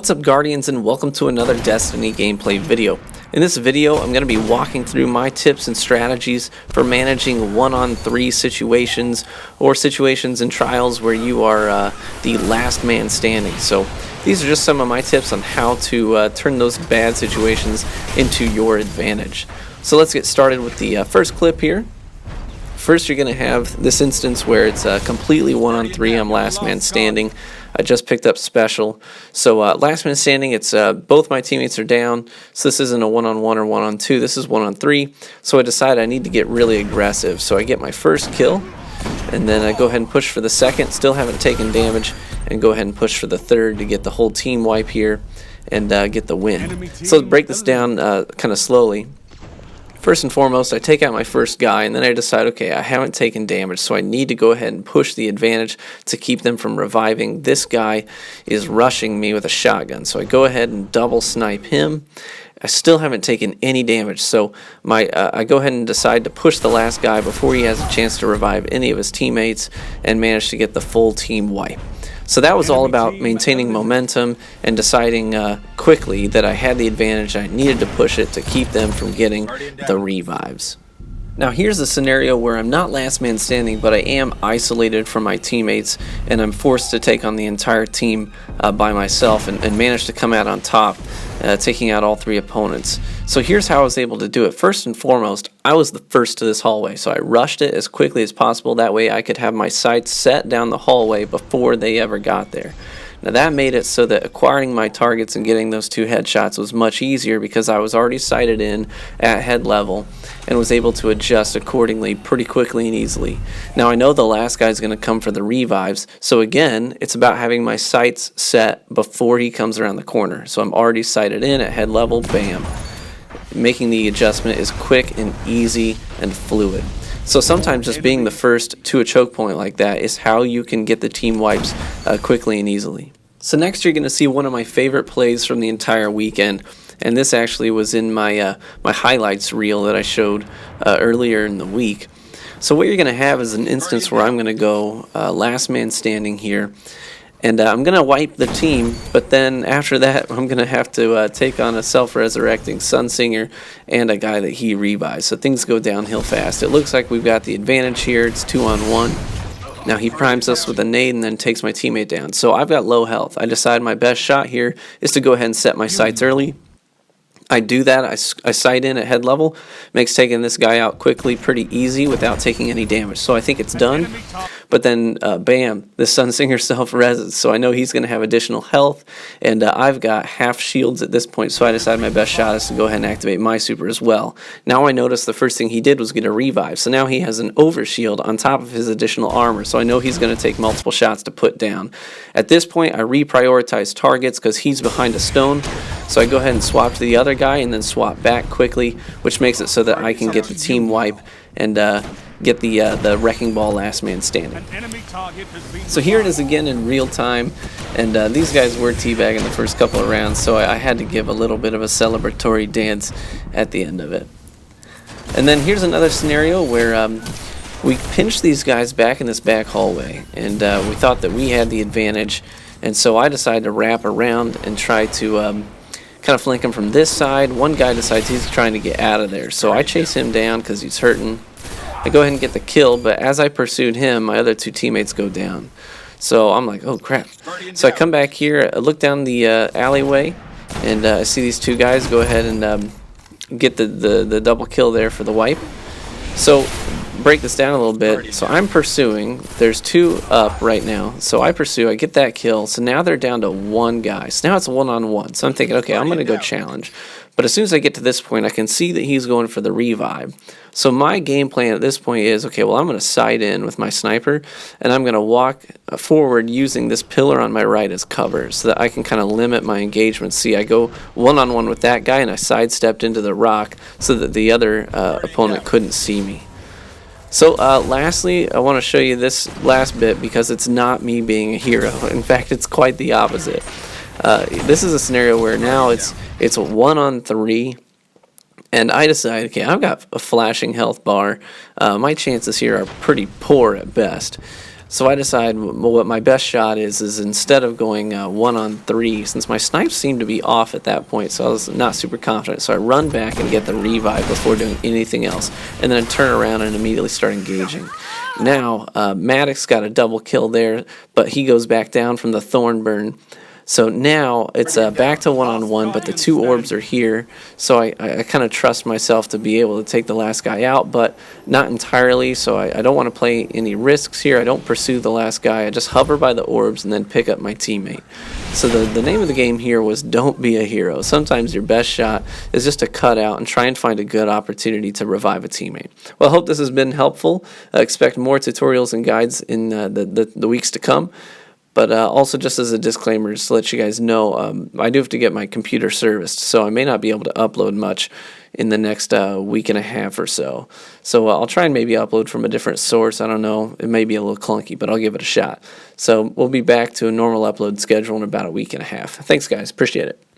What's up, Guardians, and welcome to another Destiny gameplay video. In this video, I'm going to be walking through my tips and strategies for managing one-on-3 situations or situations in Trials where you are the last man standing. So these are just some of my tips on how to turn those bad situations into your advantage. So let's get started with the first clip here. First, you're going to have this instance where it's completely one-on-3. I'm last man standing. I just picked up special. So last man standing, it's both my teammates are down. So this isn't a one-on-1 or one-on-2. This is one-on-3. So I decide I need to get really aggressive. So I get my first kill, and then I go ahead and push for the second. Still haven't taken damage, and go ahead and push for the third to get the whole team wipe here and get the win. So let's break this down kind of slowly. First and foremost, I take out my first guy, and then I decide, okay, I haven't taken damage, so I need to go ahead and push the advantage to keep them from reviving. This guy is rushing me with a shotgun, so I go ahead and double snipe him. I still haven't taken any damage, so I go ahead and decide to push the last guy before he has a chance to revive any of his teammates and manage to get the full team wipe. So that was all about maintaining momentum and deciding quickly that I had the advantage. I needed to push it to keep them from getting the revives. Now here's a scenario where I'm not last man standing, but I am isolated from my teammates, and I'm forced to take on the entire team by myself and manage to come out on top, taking out all three opponents. So here's how I was able to do it. First and foremost, I was the first to this hallway, so I rushed it as quickly as possible. That way I could have my sights set down the hallway before they ever got there. Now that made it so that acquiring my targets and getting those two headshots was much easier because I was already sighted in at head level and was able to adjust accordingly pretty quickly and easily. Now I know the last guy's going to come for the revives, so again, it's about having my sights set before he comes around the corner. So I'm already sighted in at head level, bam. Making the adjustment is quick and easy and fluid. So sometimes just being the first to a choke point like that is how you can get the team wipes quickly and easily. So next you're going to see one of my favorite plays from the entire weekend, and this actually was in my my highlights reel that I showed earlier in the week. So what you're going to have is an instance where I'm going to go last man standing here, and I'm going to wipe the team, but then after that I'm going to have to take on a self-resurrecting Sunsinger and a guy that he revives. So things go downhill fast. It looks like we've got the advantage here. It's 2-on-1. Now he primes us with a nade and then takes my teammate down. So I've got low health. I decide my best shot here is to go ahead and set my sights early. I do that, I sight in at head level, makes taking this guy out quickly pretty easy without taking any damage. So I think it's done, but then bam, the Sunsinger self-reses, so I know he's going to have additional health, and I've got half shields at this point, so I decided my best shot is to go ahead and activate my super as well. Now I noticed the first thing he did was get a revive, so now he has an overshield on top of his additional armor, so I know he's going to take multiple shots to put down. At this point, I reprioritize targets because he's behind a stone, so I go ahead and swap to the other guy and then swap back quickly, which makes it so that I can get the team wipe and get the wrecking ball last man standing. So here it is again in real time, and these guys were teabagging the first couple of rounds, so I had to give a little bit of a celebratory dance at the end of it. And then here's another scenario where we pinched these guys back in this back hallway, and we thought that we had the advantage, and so I decided to wrap around and try to kind of flank him from this side. One guy decides he's trying to get out of there, so I chase him down because he's hurting. I go ahead and get the kill, but as I pursued him, my other two teammates go down. So I'm like, oh crap. So I come back here, I look down the alleyway, and I see these two guys go ahead and get the double kill there for the wipe. So break this down a little bit. So I'm pursuing. There's two up right now. So I pursue. I get that kill. So now they're down to one guy. So now it's a one-on-one. So I'm thinking, okay, I'm going to go challenge. But as soon as I get to this point, I can see that he's going for the revive. So my game plan at this point is, okay, well, I'm going to sight in with my sniper, and I'm going to walk forward using this pillar on my right as cover so that I can kind of limit my engagement. See, I go one-on-one with that guy, and I sidestepped into the rock so that the other opponent couldn't see me. So lastly, I want to show you this last bit because it's not me being a hero. In fact, it's quite the opposite. This is a scenario where now it's 1-on-3, and I decide, okay, I've got a flashing health bar. My chances here are pretty poor at best. So I decide what my best shot is instead of going 1-on-3, since my snipes seemed to be off at that point, so I was not super confident. So I run back and get the revive before doing anything else, and then I turn around and immediately start engaging. Now, Maddox got a double kill there, but he goes back down from the thorn burn. So now it's back to 1-on-1, but the 2 orbs are here, so I kind of trust myself to be able to take the last guy out, but not entirely, so I don't want to play any risks here. I don't pursue the last guy. I just hover by the orbs and then pick up my teammate. So the name of the game here was Don't Be a Hero. Sometimes your best shot is just to cut out and try and find a good opportunity to revive a teammate. Well, I hope this has been helpful. Expect more tutorials and guides in the weeks to come. But also, just as a disclaimer, just to let you guys know, I do have to get my computer serviced, so I may not be able to upload much in the next week and a half or so. So I'll try and maybe upload from a different source. I don't know. It may be a little clunky, but I'll give it a shot. So we'll be back to a normal upload schedule in about a week and a half. Thanks, guys. Appreciate it.